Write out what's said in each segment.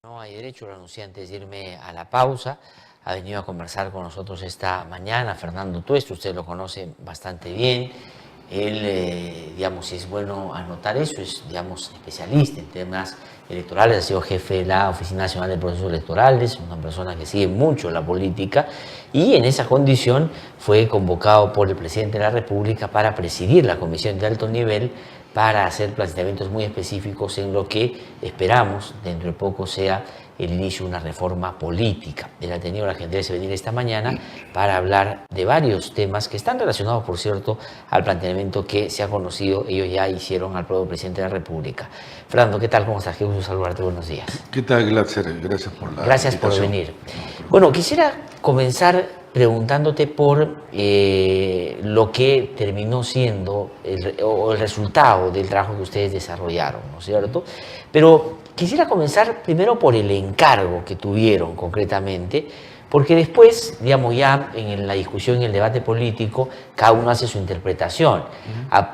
No hay derecho, lo anuncié antes de irme a la pausa. Ha venido a conversar con nosotros esta mañana Fernando Tuesto, usted lo conoce bastante bien. Él, digamos, es bueno anotar eso, es, digamos, especialista en temas electorales, ha sido jefe de la Oficina Nacional de Procesos Electorales, una persona que sigue mucho la política y en esa condición fue convocado por el presidente de la República para presidir la Comisión de Alto Nivel para hacer planteamientos muy específicos en lo que esperamos dentro de poco sea el inicio de una reforma política. Él ha tenido la gentileza de venir esta mañana para hablar de varios temas que están relacionados, por cierto, al planteamiento que se ha conocido, ellos ya hicieron al propio presidente de la República. Fernando, ¿qué tal? ¿Cómo estás? Qué gusto saludarte. Buenos días. ¿Qué tal, Glatzer? Gracias por la Gracias por venir. Bueno, quisiera comenzar preguntándote por lo que terminó siendo el resultado del trabajo que ustedes desarrollaron, ¿no es cierto? Pero quisiera comenzar primero por el encargo que tuvieron concretamente, porque después, digamos, ya en la discusión, en el debate político, cada uno hace su interpretación,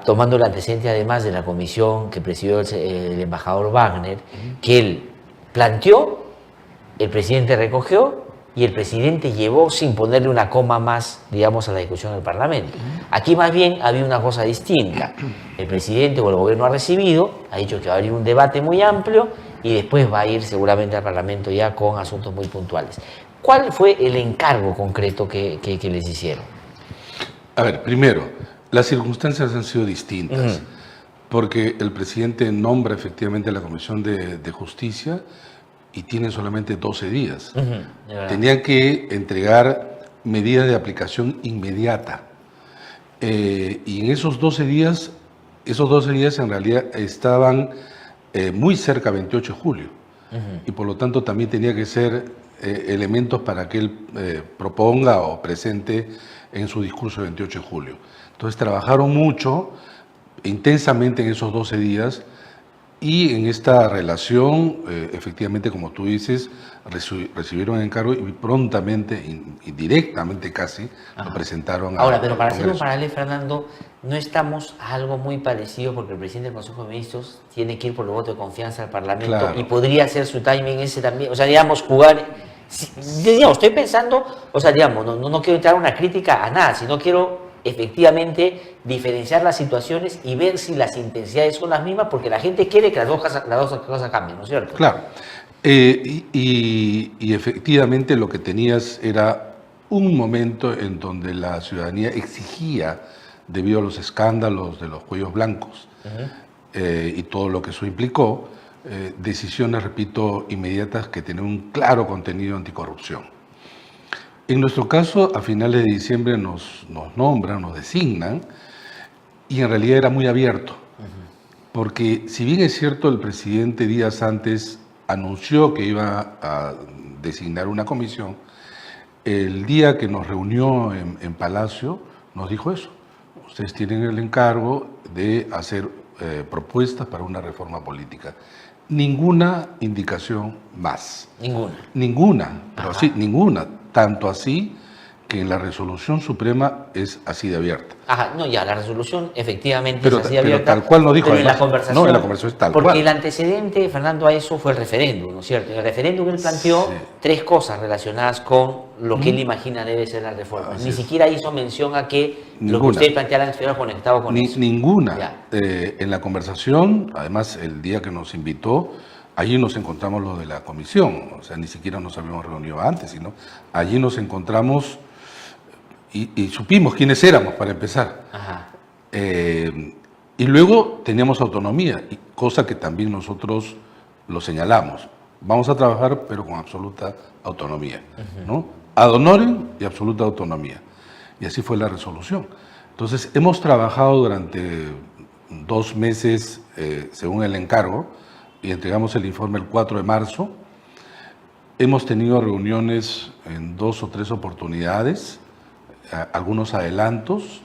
tomando el antecedente además de la comisión que presidió el embajador Wagner, que él planteó, el presidente recogió, y el presidente llevó sin ponerle una coma más, digamos, a la discusión del Parlamento. Aquí más bien había una cosa distinta. El presidente o el gobierno ha recibido, ha dicho que va a haber un debate muy amplio y después va a ir seguramente al Parlamento ya con asuntos muy puntuales. ¿Cuál fue el encargo concreto que les hicieron? A ver, primero, las circunstancias han sido distintas, porque el presidente nombra efectivamente la Comisión de Justicia y tiene solamente 12 días. Tenían que entregar medidas de aplicación inmediata. Y en esos 12 días en realidad estaban muy cerca del 28 de julio. Y por lo tanto también tenía que ser elementos para que él proponga o presente en su discurso del 28 de julio. Entonces trabajaron mucho, intensamente en esos 12 días, y en esta relación, efectivamente, como tú dices, recibieron el encargo y prontamente y directamente casi lo presentaron a Ahora, pero para hacer un paralelo, Fernando, no estamos a algo muy parecido porque el presidente del Consejo de Ministros tiene que ir por el voto de confianza al Parlamento, claro, y podría hacer su timing ese también, o sea, digamos, jugar. Digamos, estoy pensando, o sea, digamos, no quiero entrar a una crítica a nada, sino quiero efectivamente diferenciar las situaciones y ver si las intensidades son las mismas, porque la gente quiere que las dos cosas cambien, ¿no es cierto? Claro. Y efectivamente lo que tenías era un momento en donde la ciudadanía exigía, debido a los escándalos de los cuellos blancos y todo lo que eso implicó, decisiones, repito, inmediatas que tenían un claro contenido anticorrupción. En nuestro caso, a finales de diciembre nos nombran, nos designan, y en realidad era muy abierto, porque si bien es cierto, el presidente días antes anunció que iba a designar una comisión, el día que nos reunió en Palacio nos dijo eso: ustedes tienen el encargo de hacer propuestas para una reforma política. Ninguna indicación más. Ninguna, pero sí, ninguna. Tanto así que en la resolución suprema es así de abierta. Ajá, no, ya, la resolución efectivamente es así de abierta. Pero tal cual no dijo. Pero además, en la conversación. No, en la conversación es tal porque cual. Porque el antecedente, Fernando, a eso fue el referéndum, ¿no es cierto? En el referéndum él planteó tres cosas relacionadas con lo que él imagina debe ser la reforma. Ni siquiera hizo mención a que lo que ustedes plantearan estuviera conectado con eso. Ninguna. En la conversación, además, el día que nos invitó, allí nos encontramos lo de la comisión, o sea, ni siquiera nos habíamos reunido antes, sino allí nos encontramos y supimos quiénes éramos para empezar. Y luego teníamos autonomía, cosa que también nosotros lo señalamos. Vamos a trabajar, pero con absoluta autonomía, ¿no? Ad honorem y absoluta autonomía. Y así fue la resolución. Entonces, hemos trabajado durante 2 meses, según el encargo, y entregamos el informe el 4 de marzo. Hemos tenido reuniones en 2 o 3 oportunidades, algunos adelantos.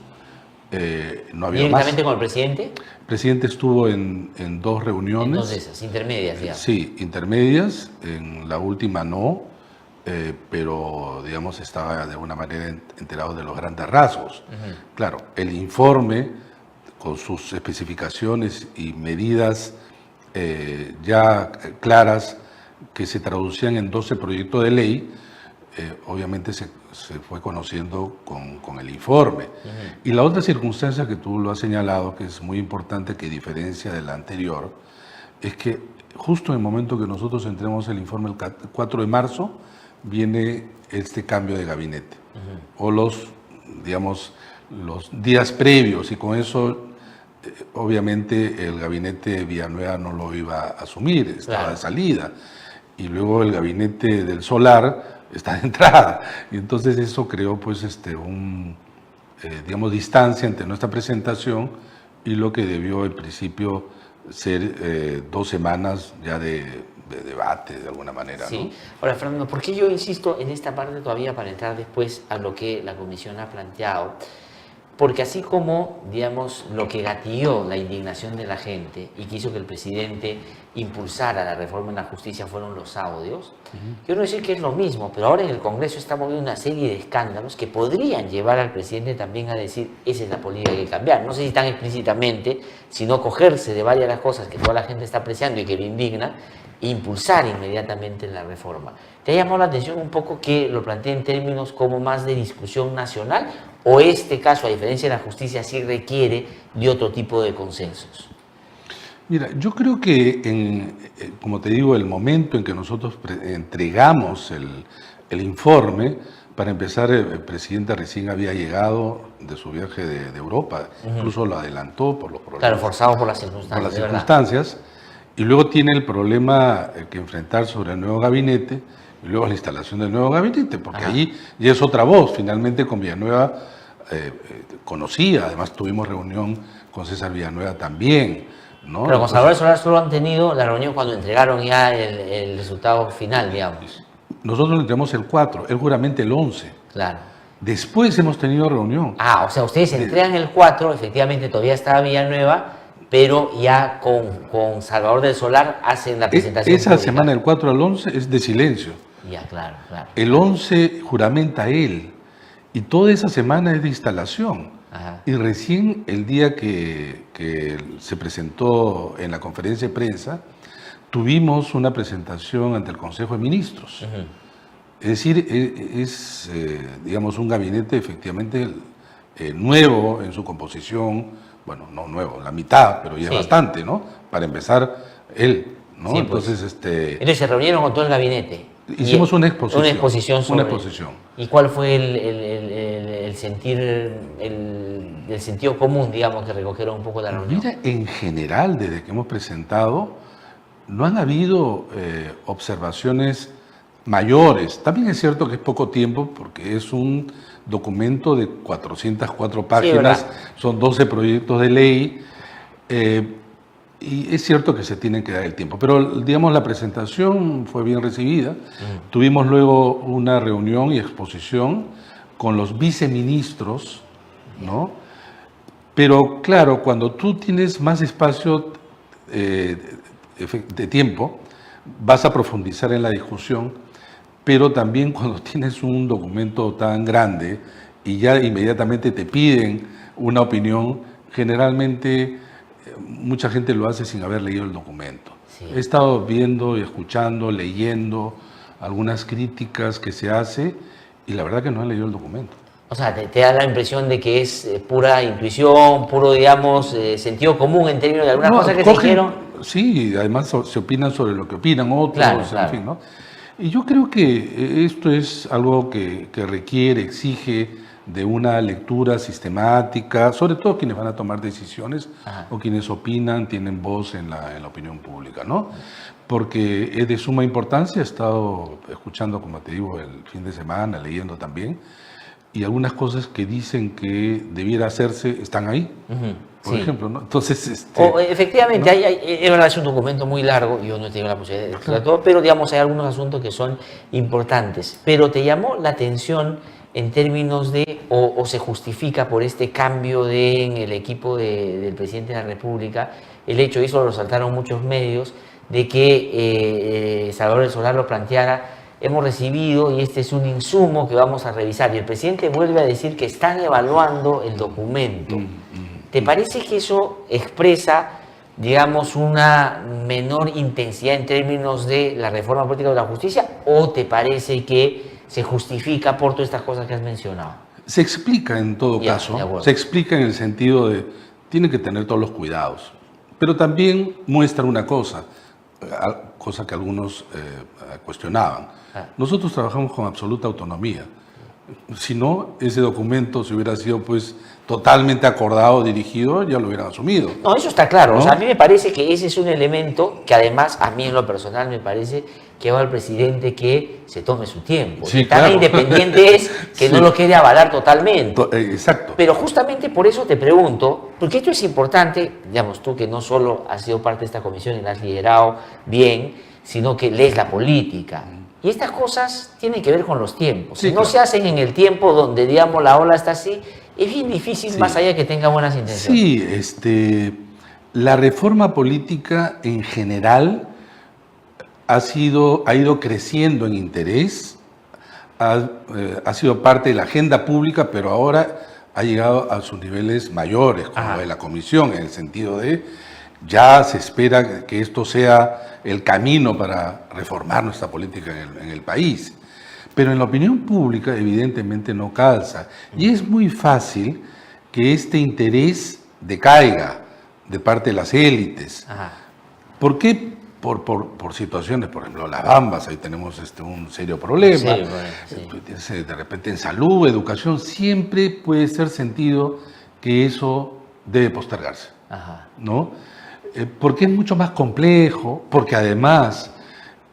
No había ¿Directamente más. con el presidente? El presidente estuvo en 2 reuniones. En 2 de esas, intermedias, digamos. Sí, intermedias. En la última no, pero digamos estaba de alguna manera enterado de los grandes rasgos. Claro, el informe con sus especificaciones y medidas ya claras que se traducían en 12 proyectos de ley, obviamente se fue conociendo con el informe. Y la otra circunstancia que tú lo has señalado, que es muy importante, que diferencia de la anterior, es que justo en el momento que nosotros entremos el informe, el 4 de marzo, viene este cambio de gabinete, o los días previos, y con eso obviamente el gabinete Villanueva no lo iba a asumir, estaba de salida, y luego el gabinete del Solar está de entrada, y entonces eso creó pues distancia entre nuestra presentación y lo que debió en principio ser 2 semanas ya de debate de alguna manera. Sí. ¿No? Ahora, Fernando, ¿por qué yo insisto en esta parte todavía para entrar después a lo que la Comisión ha planteado? Porque así como, digamos, lo que gatilló la indignación de la gente y quiso que el presidente impulsara la reforma en la justicia fueron los audios, yo no decir que es lo mismo, pero ahora en el Congreso estamos viendo una serie de escándalos que podrían llevar al presidente también a decir, esa es la política que hay que cambiar. No sé si tan explícitamente, sino cogerse de varias de las cosas que toda la gente está apreciando y que lo indigna, e impulsar inmediatamente la reforma. ¿Te ha llamado la atención un poco que lo plantea en términos como más de discusión nacional, o este caso, a diferencia de la justicia, sí requiere de otro tipo de consensos? Mira, yo creo que, como te digo, el momento en que nosotros entregamos el informe, para empezar, el presidente recién había llegado de su viaje de Europa, incluso lo adelantó por los problemas. Claro, forzado por las circunstancias. Por las circunstancias, y luego tiene el problema que enfrentar sobre el nuevo gabinete, y luego la instalación del nuevo gabinete, porque ahí ya es otra voz. Finalmente con Villanueva conocía, además tuvimos reunión con César Villanueva también, ¿no? Pero con Salvador Solar solo han tenido la reunión cuando entregaron ya el resultado final, digamos. Nosotros lo entregamos el 4, él juramente el 11. Claro. Después hemos tenido reunión. O sea, ustedes entregan el 4, efectivamente todavía estaba Villanueva, pero ya con Salvador del Solar hacen la presentación Esa pública. semana del 4 al 11 es de silencio. Ya, claro. El 11 juramenta él, y toda esa semana es de instalación. Y recién el día que se presentó en la conferencia de prensa, tuvimos una presentación ante el Consejo de Ministros. Es decir, es un gabinete efectivamente nuevo en su composición, bueno, no nuevo, la mitad, pero ya es bastante, ¿no? Para empezar, él, ¿no? Sí, entonces, entonces se reunieron con todo el gabinete. Hicimos una exposición. Una exposición sobre... Una exposición. ¿Y cuál fue el sentido común, digamos, que recogieron un poco de la reunión? Mira, en general, desde que hemos presentado, no han habido observaciones mayores. También es cierto que es poco tiempo, porque es un documento de 404 páginas, son 12 proyectos de ley, y es cierto que se tiene que dar el tiempo. Pero, digamos, la presentación fue bien recibida. Tuvimos luego una reunión y exposición con los viceministros, ¿no? Pero, claro, cuando tú tienes más espacio de tiempo, vas a profundizar en la discusión, pero también cuando tienes un documento tan grande y ya inmediatamente te piden una opinión, generalmente mucha gente lo hace sin haber leído el documento. He estado viendo y escuchando, leyendo algunas críticas que se hace, y la verdad que no he leído el documento. O sea, te da la impresión de que es pura intuición, puro, digamos, sentido común en términos de algunas cosas que se dijeron. Sí, además se opinan sobre lo que opinan otros, en fin, ¿no? Y yo creo que esto es algo que requiere, exige de una lectura sistemática, sobre todo quienes van a tomar decisiones o quienes opinan, tienen voz en la opinión pública, ¿no? Porque es de suma importancia. He estado escuchando, como te digo, el fin de semana, leyendo también, y algunas cosas que dicen que debiera hacerse están ahí, por ejemplo, ¿no? Entonces, efectivamente, ¿no? Es verdad, es un documento muy largo, yo no he tenido la posibilidad de explicar todo, pero digamos, hay algunos asuntos que son importantes. Pero te llamó la atención en términos de, o se justifica por este cambio en el equipo del presidente de la República, el hecho, y eso lo resaltaron muchos medios, de que Salvador del Solar lo planteara: hemos recibido y este es un insumo que vamos a revisar. Y el presidente vuelve a decir que están evaluando el documento. ¿Te parece que eso expresa digamos, una menor intensidad en términos de la reforma política de la justicia, o te parece que se justifica por todas estas cosas que has mencionado? Se explica en todo Ya, caso, se explica en el sentido de tiene que tener todos los cuidados, pero también muestra una cosa que algunos cuestionaban. Nosotros trabajamos con absoluta autonomía. Si no, ese documento si hubiera sido pues totalmente acordado, dirigido, ya lo hubieran asumido. No, eso está claro. ¿No? O sea, a mí me parece que ese es un elemento que además, a mí en lo personal me parece que va al presidente que se tome su tiempo. Sí, Tan claro. independiente es que Sí. no lo quiere avalar totalmente. Exacto. Pero justamente por eso te pregunto, porque esto es importante, digamos, tú que no solo has sido parte de esta comisión y la has liderado bien, sino que lees la política. Y estas cosas tienen que ver con los tiempos. Sí, Si no claro. se hacen en el tiempo donde, digamos, la ola está así, es bien difícil, Sí. más allá que tenga buenas intenciones. Sí, la reforma política en general ha ido creciendo en interés, ha sido parte de la agenda pública, pero ahora ha llegado a sus niveles mayores, como Ajá. de la comisión, en el sentido de ya se espera que esto sea el camino para reformar nuestra política en el país. Pero en la opinión pública evidentemente no calza. Y es muy fácil que este interés decaiga de parte de las élites. Ajá. ¿Por qué? Por situaciones, por ejemplo, las Bambas, ahí tenemos un serio problema. Sí, bueno, sí. De repente en salud, educación, siempre puede ser sentido que eso debe postergarse, Ajá. ¿no? Porque es mucho más complejo, porque además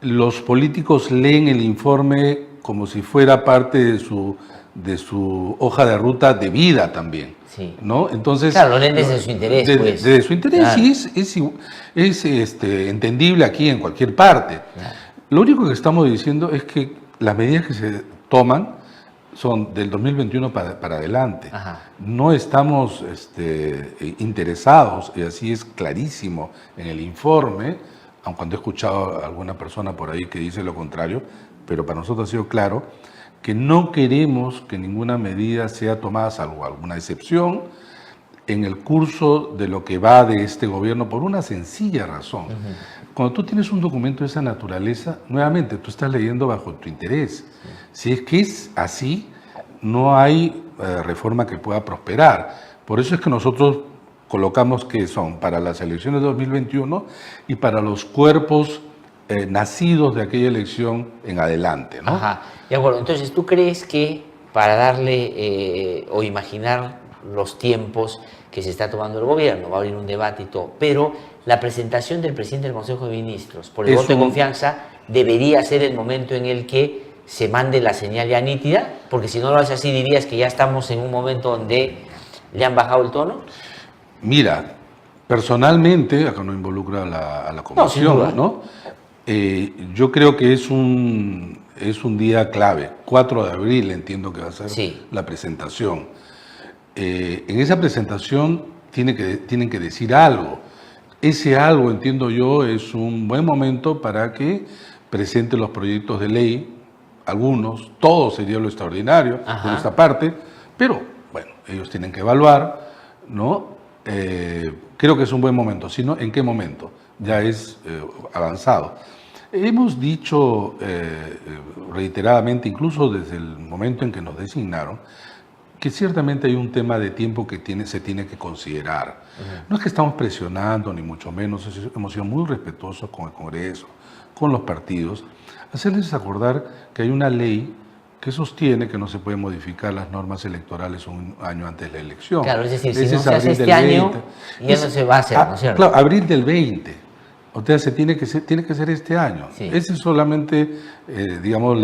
los políticos leen el informe como si fuera parte de su hoja de ruta de vida también. Sí. ¿No? Entonces, Claro, lo leen desde su interés, pues. Desde su interés, Claro. y es entendible aquí en cualquier parte. Claro. Lo único que estamos diciendo es que las medidas que se toman son del 2021 para adelante. Ajá. No estamos interesados, y así es clarísimo en el informe, aun cuando he escuchado a alguna persona por ahí que dice lo contrario, pero para nosotros ha sido claro que no queremos que ninguna medida sea tomada, salvo alguna excepción, en el curso de lo que va de este gobierno, por una sencilla razón. Cuando tú tienes un documento de esa naturaleza, nuevamente tú estás leyendo bajo tu interés. Si es que es así, no hay reforma que pueda prosperar. Por eso es que nosotros colocamos que son para las elecciones de 2021 y para los cuerpos nacidos de aquella elección en adelante, ¿no? Ajá, de acuerdo. Entonces, ¿tú crees que para darle o imaginar los tiempos que se está tomando el gobierno, va a haber un debate y todo, pero la presentación del presidente del Consejo de Ministros por el voto de confianza debería ser el momento en el que se mande la señal ya nítida? Porque si no lo hace así, dirías que ya estamos en un momento donde le han bajado el tono. Mira, personalmente, acá no involucra a la comisión, ¿no? Yo creo que es un día clave. 4 de abril entiendo que va a ser la presentación. En esa presentación tienen que decir algo. Ese algo, entiendo yo, es un buen momento para que presenten los proyectos de ley, algunos, todo sería lo extraordinario de nuestra parte, pero bueno, ellos tienen que evaluar, ¿no? Creo que es un buen momento. Si no, ¿en qué momento? Ya es avanzado. Hemos dicho reiteradamente, incluso desde el momento en que nos designaron, que ciertamente hay un tema de tiempo que se tiene que considerar. No es que estamos presionando, ni mucho menos, hemos sido muy respetuosos con el Congreso, con los partidos, hacerles acordar que hay una ley que sostiene que no se pueden modificar las normas electorales un año antes de la elección. Claro, es decir, si no se hace este año, ya no se va a hacer, ¿no es cierto? Claro, abril del 20. O sea, tiene que ser este año. Sí. Ese es solamente, digamos,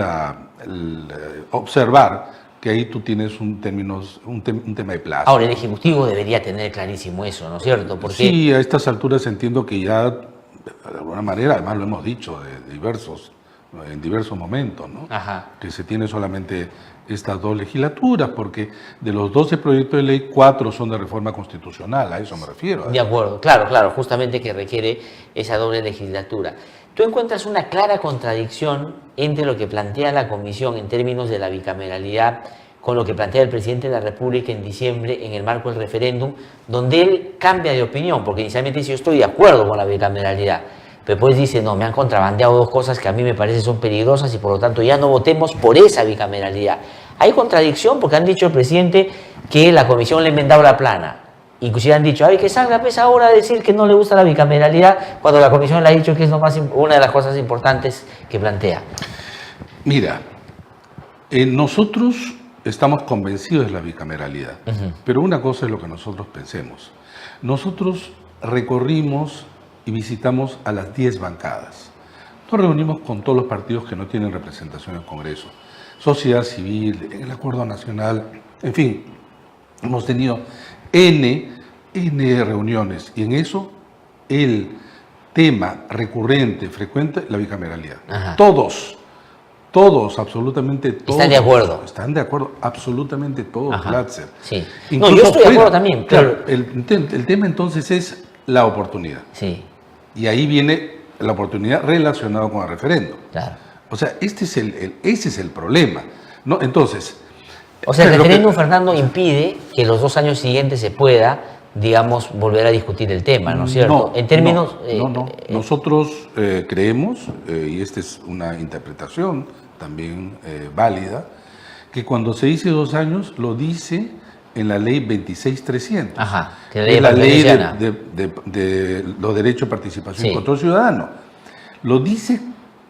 observar que ahí tú tienes un tema de plazo. Ahora, el Ejecutivo debería tener clarísimo eso, ¿no es cierto? Porque sí, a estas alturas entiendo que ya, de alguna manera, además lo hemos dicho en diversos momentos, ¿no? Ajá. Que se tiene solamente estas 2 legislaturas, porque de los 12 proyectos de ley, 4 son de reforma constitucional, a eso me refiero. De acuerdo, claro, justamente que requiere esa doble legislatura. ¿Tú encuentras una clara contradicción entre lo que plantea la Comisión en términos de la bicameralidad con lo que plantea el presidente de la República en diciembre en el marco del referéndum, donde él cambia de opinión, porque inicialmente dice yo estoy de acuerdo con la bicameralidad, pero después dice no, me han contrabandeado dos cosas que a mí me parece son peligrosas y por lo tanto ya no votemos por esa bicameralidad. Hay contradicción porque han dicho el presidente que la comisión le ha enmendado la plana. Inclusive han dicho, ay, que salga pues ahora a decir que no le gusta la bicameralidad cuando la comisión le ha dicho que es una de las cosas importantes que plantea. Mira, nosotros estamos convencidos de la bicameralidad, pero una cosa es lo que nosotros pensemos. Nosotros recorrimos y visitamos a las 10 bancadas. Nos reunimos con todos los partidos que no tienen representación en el Congreso, sociedad civil, en el Acuerdo Nacional, en fin, hemos tenido N reuniones y en eso el tema recurrente, frecuente, la bicameralidad. Ajá. Todos, absolutamente todos. ¿Están de acuerdo? Están de acuerdo, absolutamente todos, Glatzer. Sí. Incluso no, yo estoy de acuerdo también. Claro, el tema entonces es la oportunidad. Sí. Y ahí viene la oportunidad relacionada con el referendo. Claro. O sea, ese es el problema, ¿no? Entonces... O sea, el referéndum, Fernando, impide que los 2 años siguientes se pueda, digamos, volver a discutir el tema, ¿no es cierto? En términos... No. Nosotros creemos, y esta es una interpretación también válida, que cuando se dice 2 años, lo dice en la ley 26300. Ajá, que es la ley de los derechos de participación y control ciudadano. Lo dice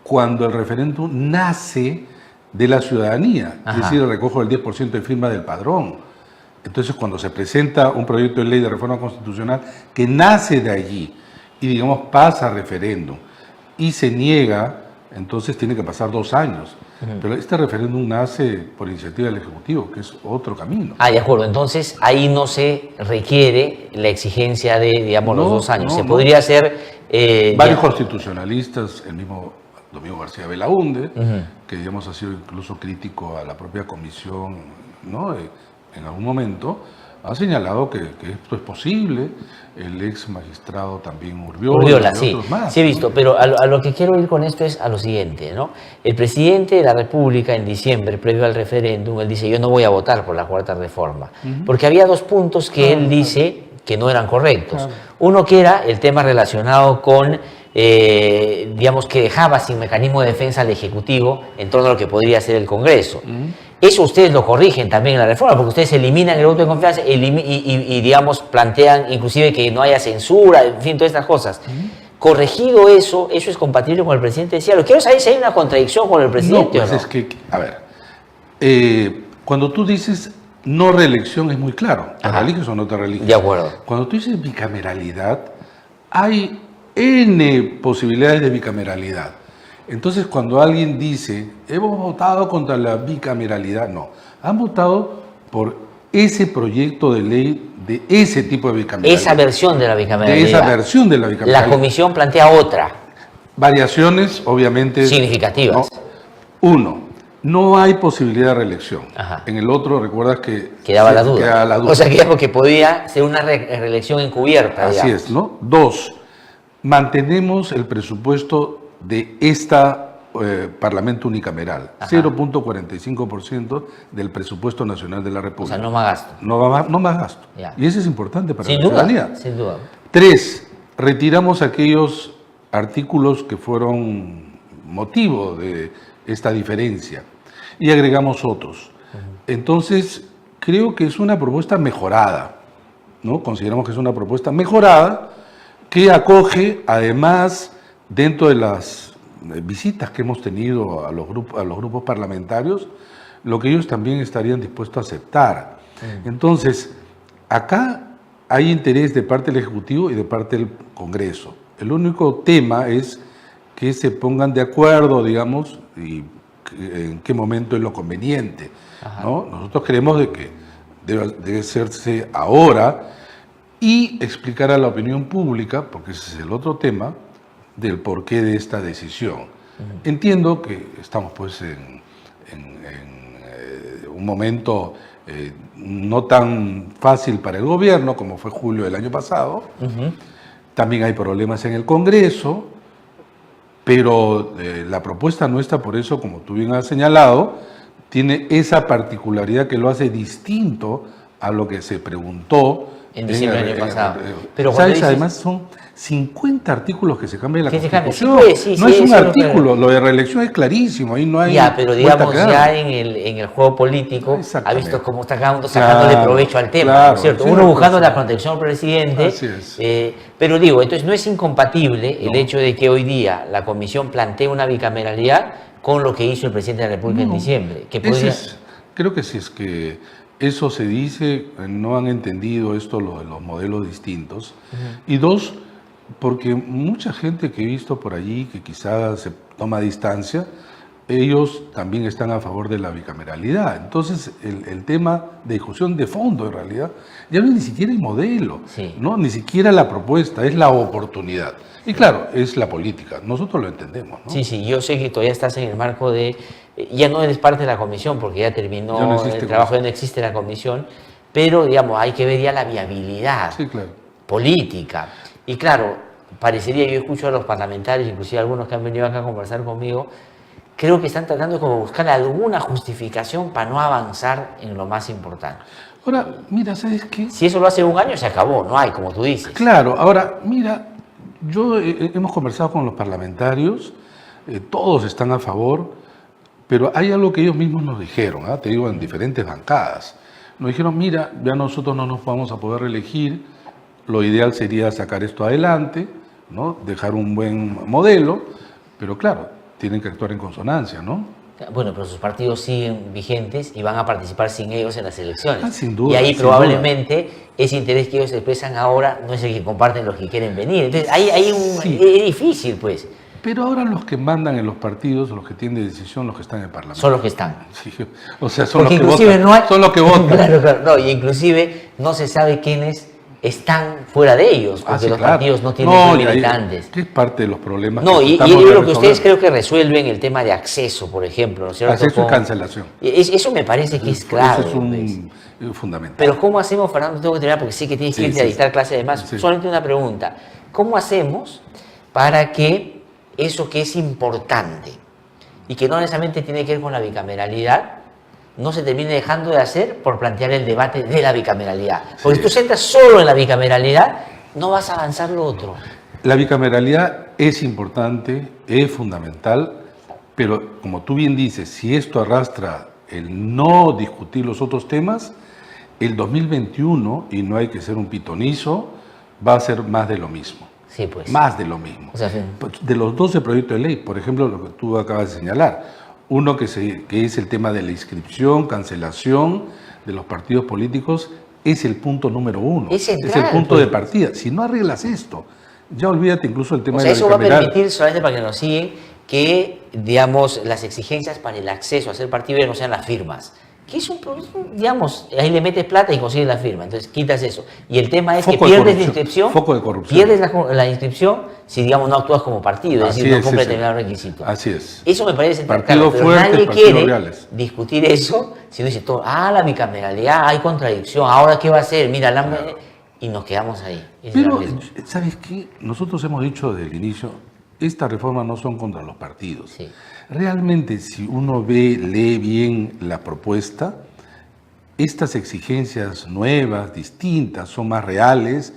cuando el referéndum nace de la ciudadanía, es decir, el recojo del 10% de firma del padrón. Entonces, cuando se presenta un proyecto de ley de reforma constitucional que nace de allí y, digamos, pasa a referéndum y se niega, entonces tiene que pasar 2 años. Pero este referéndum nace por iniciativa del Ejecutivo, que es otro camino. De acuerdo. Entonces, ahí no se requiere la exigencia de, digamos, los 2 años. Se podría hacer... Varios constitucionalistas, el mismo Domingo García Belaúnde, que digamos ha sido incluso crítico a la propia comisión, ¿no? En algún momento, ha señalado que esto es posible. El ex magistrado también Urbiola, sí, otros más, sí he visto, pero a lo que quiero ir con esto es a lo siguiente, ¿no? El presidente de la República en diciembre, previo al referéndum, él dice, yo no voy a votar por la cuarta reforma, porque había 2 puntos que él dice que no eran correctos. Uno que era el tema relacionado con, digamos, que dejaba sin mecanismo de defensa al Ejecutivo en torno a lo que podría ser el Congreso. Eso ustedes lo corrigen también en la reforma, porque ustedes eliminan el voto de confianza y digamos, plantean inclusive que no haya censura, en fin, todas estas cosas. Corregido eso es compatible con el presidente decía. Lo quiero saber si hay una contradicción con el presidente no, pues o no. Es que, a ver, cuando tú dices no reelección es muy claro, ¿te religes o no te religes? De acuerdo. Cuando tú dices bicameralidad, hay N posibilidades de bicameralidad. Entonces, cuando alguien dice, hemos votado contra la bicameralidad, no, han votado por ese proyecto de ley de ese tipo de bicameralidad. Esa versión de la bicameralidad. De esa versión de la bicameralidad. La comisión plantea otra. Variaciones, obviamente. Significativas. Uno, no hay posibilidad de reelección. En el otro, recuerdas que... Quedaba la duda. O sea, que podía ser una reelección encubierta. Así digamos. es, ¿no? 2, mantenemos el presupuesto de esta Parlamento unicameral, 0.45% del presupuesto nacional de la República. O sea, no más gasto. No más gasto. Ya. Y eso es importante para sin la duda, ciudadanía. Sin duda. 3, retiramos aquellos artículos que fueron motivo de esta diferencia y agregamos otros. Entonces, creo que es una propuesta mejorada, ¿no? Consideramos que es una propuesta mejorada que acoge, además, dentro de las visitas que hemos tenido a los grupos parlamentarios, lo que ellos también estarían dispuestos a aceptar. Entonces, acá hay interés de parte del Ejecutivo y de parte del Congreso. El único tema es que se pongan de acuerdo, digamos, y en qué momento es lo conveniente, ¿no? Nosotros creemos de que debe hacerse ahora y explicar a la opinión pública, porque ese es el otro tema, del porqué de esta decisión. Entiendo que estamos pues en un momento no tan fácil para el gobierno como fue julio del año pasado. También hay problemas en el Congreso, pero la propuesta nuestra, por eso, como tú bien has señalado, tiene esa particularidad que lo hace distinto a lo que se preguntó en diciembre del año pasado. Pero ¿sabes? Dices, además son 50 artículos que se cambian de la Constitución. Sí, pues, sí, no es un artículo, lo de reelección es clarísimo, ahí no hay. Ya, pero digamos, ya en el juego político ha visto cómo está cada uno sacándole provecho al tema, claro, ¿no es cierto? Uno buscando la protección del presidente. Así es. Pero digo, entonces no es incompatible el hecho de que hoy día la Comisión plantee una bicameralidad con lo que hizo el presidente de la República en diciembre. Que podría... creo que si es que eso se dice, no han entendido esto, lo de los modelos distintos. Y dos, porque mucha gente que he visto por allí, que quizás se toma distancia, ellos también están a favor de la bicameralidad. Entonces, el tema de discusión de fondo, en realidad, ya no es ni siquiera el modelo, ¿no? Ni siquiera la propuesta, es la oportunidad. Y claro, es la política, nosotros lo entendemos, ¿no? Sí, yo sé que todavía estás en el marco de... Ya no eres parte de la comisión porque ya terminó el trabajo, ya no existe la comisión, pero digamos, hay que ver ya la viabilidad política. Y claro, parecería, yo escucho a los parlamentarios, inclusive algunos que han venido acá a conversar conmigo, creo que están tratando de como buscar alguna justificación para no avanzar en lo más importante. Ahora, mira, ¿sabes qué? Si eso lo hace un año, se acabó, no hay, como tú dices. Claro, ahora, mira, hemos conversado con los parlamentarios, todos están a favor, pero hay algo que ellos mismos nos dijeron, te digo, en diferentes bancadas. Nos dijeron, mira, ya nosotros no nos vamos a poder reelegir, lo ideal sería sacar esto adelante, ¿no? Dejar un buen modelo, pero claro, tienen que actuar en consonancia, ¿no? Bueno, pero sus partidos siguen vigentes y van a participar sin ellos en las elecciones. Sin duda. Y ahí probablemente ese interés que ellos expresan ahora no es el que comparten los que quieren venir. Entonces, es difícil, pues. Pero ahora los que mandan en los partidos, los que tienen decisión, los que están en el Parlamento. Son los que están. Sí, o sea, son porque los que votan. No hay... Son los que votan. Claro, no, y inclusive no se sabe quiénes están fuera de ellos, porque los partidos no tienen militantes. Que es parte de los problemas. No, y lo que ustedes creo que resuelven el tema de acceso, por ejemplo, ¿no es cierto? Acceso y cancelación. Eso me parece que es claro. Eso es fundamental. Pero ¿cómo hacemos, Fernando? Tengo que terminar porque sé que tienes que irte a dictar clases de más. Solamente una pregunta. ¿Cómo hacemos para que eso que es importante y que no necesariamente tiene que ver con la bicameralidad no se termine dejando de hacer por plantear el debate de la bicameralidad? Porque si tú centras solo en la bicameralidad, no vas a avanzar lo otro. La bicameralidad es importante, es fundamental, pero como tú bien dices, si esto arrastra el no discutir los otros temas, el 2021, y no hay que ser un pitonizo, va a ser más de lo mismo. Sí, pues. Más de lo mismo. O sea, de los 12 proyectos de ley, por ejemplo, lo que tú acabas de señalar, uno que es el tema de la inscripción, cancelación de los partidos políticos, es el punto número 1. Es el punto de partida. Si no arreglas esto, ya olvídate incluso el tema de la bicameral. Eso va a permitir, solamente para que nos siguen, que, digamos, las exigencias para el acceso a ser partido ya no sean las firmas. Que es un, digamos, ahí le metes plata y consigues la firma, entonces quitas eso. Y el tema es que pierdes la inscripción, foco de corrupción. Pierdes la inscripción si, digamos, no actúas como partido, es decir, no cumple determinados requisitos. Así es. Eso me parece partido pero fuerte, nadie quiere reales. Discutir eso, si no dice todo, la bicameralidad, hay contradicción, ahora qué va a hacer, mira, y nos quedamos ahí. Pero, ¿sabes qué? Nosotros hemos dicho desde el inicio, estas reformas no son contra los partidos. Sí. Realmente, si uno lee bien la propuesta, estas exigencias nuevas, distintas, son más reales,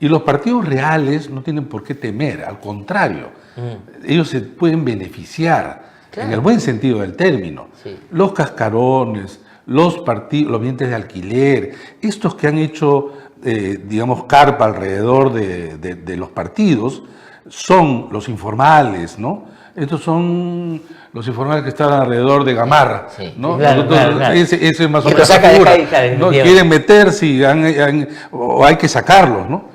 y los partidos reales no tienen por qué temer, al contrario, ellos se pueden beneficiar, en el buen sentido del término. Sí. Los cascarones, los bienes de alquiler, estos que han hecho, digamos, carpa alrededor de los partidos, son los informales, ¿no? Estos son los informales que están alrededor de Gamarra, ¿no? Claro. Ese es más o menos la figura, ¿no? Quieren meterse o hay que sacarlos, ¿no?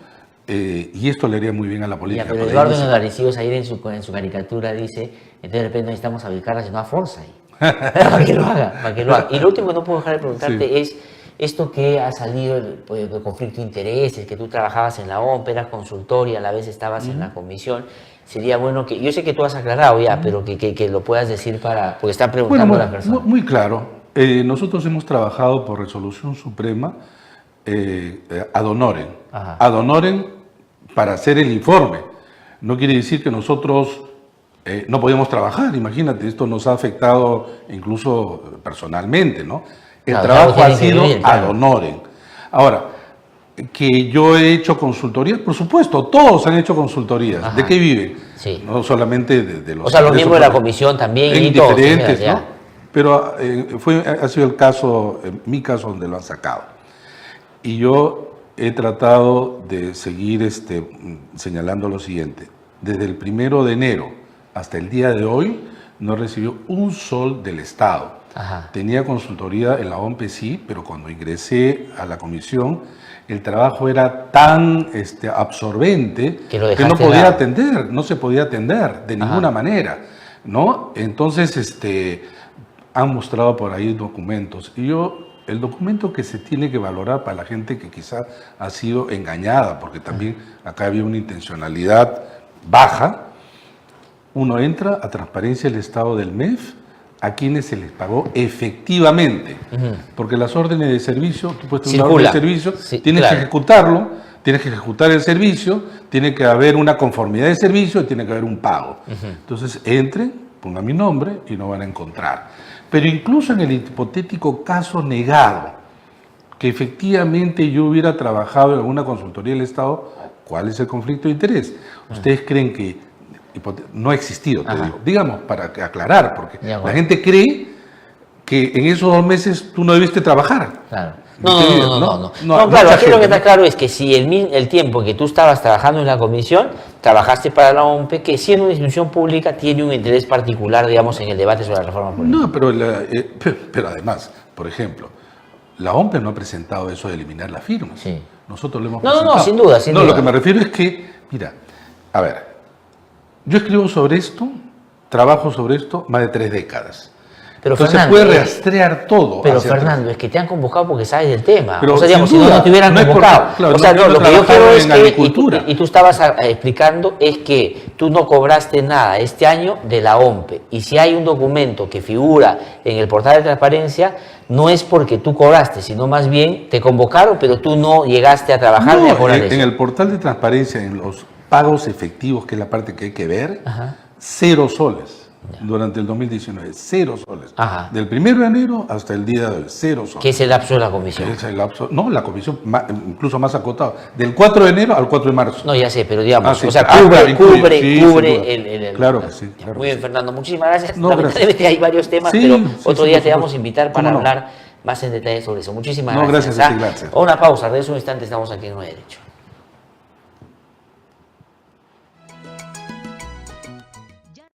Y esto le haría muy bien a la política. Pero Eduardo Nolaricíos ayer en su caricatura dice, entonces de repente no necesitamos a Vizcarra, sino a Forza ahí. Para que lo haga, Y lo último que no puedo dejar de preguntarte es esto que ha salido, el conflicto de intereses, que tú trabajabas en la OMP, eras consultor y a la vez estabas en la comisión. Sería bueno que, yo sé que tú has aclarado ya, pero que lo puedas decir porque están preguntando a la persona. Muy claro. Nosotros hemos trabajado por resolución suprema ad honorem. Ad honorem para hacer el informe. No quiere decir que nosotros No podíamos trabajar, imagínate, esto nos ha afectado incluso personalmente, ¿no? El Claro, trabajo claro, ha tiene que sido vivir, ad claro. honorem. Ahora, que yo he hecho consultorías, por supuesto, todos han hecho consultorías. Ajá. ¿De qué viven? Sí. No solamente de los... O sea, los ingresos miembros de la propios. comisión también En y todos. diferentes, ya. ¿no? Pero ha sido el caso, mi caso, donde lo han sacado. Y yo he tratado de seguir señalando lo siguiente. Desde el 1 de enero hasta el día de hoy no recibió un sol del Estado. Ajá. Tenía consultoría en la OMPE, sí, pero cuando ingresé a la comisión, el trabajo era tan absorbente Que lo que no dejaste podía de lado. atender, no se podía atender de ninguna manera, ¿no? Entonces, han mostrado por ahí documentos. Y el documento que se tiene que valorar para la gente que quizá ha sido engañada, porque también acá había una intencionalidad baja, uno entra a transparencia del estado del MEF, a quienes se les pagó efectivamente. Porque las órdenes de servicio, tú puedes tener una orden de servicio, Sí, tienes claro. que ejecutarlo, tienes que ejecutar el servicio, tiene que haber una conformidad de servicio y tiene que haber un pago. Entonces, entren, pongan mi nombre y no van a encontrar. Pero incluso en el hipotético caso negado, que efectivamente yo hubiera trabajado en alguna consultoría del Estado, ¿cuál es el conflicto de interés? ¿Ustedes creen que no ha existido, te digo? Digamos, para aclarar, porque Ya, bueno. la gente cree que en esos 2 meses tú no debiste trabajar. Claro. ¿Entendido? No, No, claro, mucha aquí lo que gente, está ¿no? claro es que si el tiempo en que tú estabas trabajando en la comisión, trabajaste para la OMPE, que siendo una institución pública tiene un interés particular, digamos, en el debate sobre la reforma política. No, pero además, por ejemplo, la OMPE no ha presentado eso de eliminar las firmas. Sí. Nosotros lo hemos No, presentado. sin duda, sin duda. Lo que me refiero es que, mira, a ver, yo escribo sobre esto, trabajo sobre esto más de 3 décadas. Pero Entonces Fernando, se puede rastrear todo. Pero hacia Fernando, es que te han convocado porque sabes del tema. Pero o sea, digamos, sin si no, duda, no te hubieran no es porque- convocado. claro, o sea, no, yo lo que yo trabajaba quiero es en que, agricultura. y tú estabas explicando, es que tú no cobraste nada este año de la OMPE. Y si hay un documento que figura en el portal de transparencia, no es porque tú cobraste, sino más bien te convocaron, pero tú no llegaste a trabajar ni a cobrar en eso. el portal de transparencia, en los pagos efectivos, que es la parte que hay que ver, Ajá. 0 soles. Durante el 2019, 0 soles. Ajá. Del 1 de enero hasta el día de hoy, 0 soles. Que es el lapso de la comisión. Es el lapso- no, la comisión incluso más acotado. Del 4 de enero al 4 de marzo. No, ya sé, pero digamos, Sí, o sea, claro, cubre, incluye, sí, sin duda. el... Claro que sí. Ya, claro muy que bien, sí. Fernando, muchísimas gracias. No, Lamentablemente hay varios temas, Sí, pero sí, otro sí, día por te vamos a supuesto. invitar para ¿Cómo no? hablar más en detalle sobre eso. Muchísimas No, gracias. gracias a ti, ¿ah? gracias. Una pausa, de un instante estamos aquí en No hay Derecho.